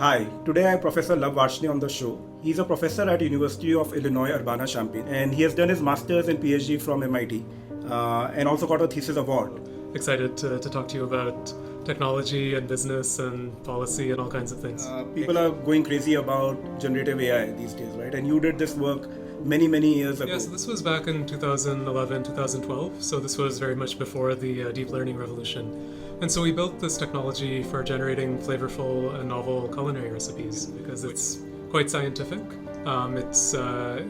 Hi, today I have Professor Lav Varshney on the show. He's a professor at University of Illinois Urbana-Champaign, and he has done his master's and PhD from MIT and also got a thesis award. Excited to talk to you about technology and business and policy and all kinds of things. People are going crazy about generative AI these days, right? And you did this work many years ago. Yes, this was back in 2011, 2012, so this was very much before the deep learning revolution. And so we built this technology for generating flavorful and novel culinary recipes because it's quite scientific. It's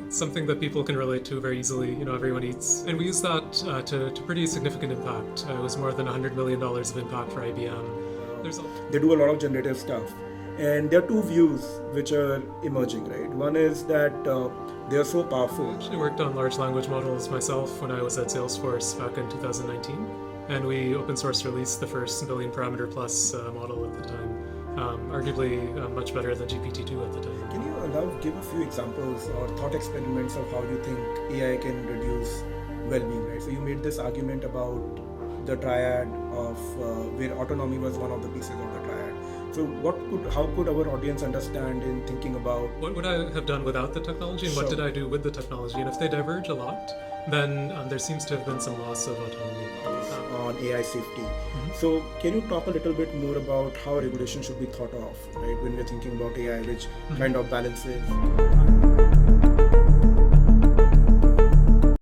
something that people can relate to very easily, everyone eats. And we use that to pretty significant impact. It was more than $100 million of impact for IBM. They do a lot of generative stuff. And there are two views which are emerging, right? One is that they are so powerful. I actually worked on large language models myself when I was at Salesforce back in 2019. And we open source released the first billion parameter plus model at the time. Arguably much better than GPT-2 at the time. Can you give a few examples or thought experiments of how you think AI can reduce well-being, right? So you made this argument about the triad of where autonomy was one of the pieces of the triad. So how could our audience understand in thinking about what would I have done without the technology and what did I do with the technology? And if they diverge a lot, then there seems to have been some loss of autonomy. On AI safety. So can you talk a little bit more about how regulation should be thought of, right, when we're thinking about AI, which kind of balances?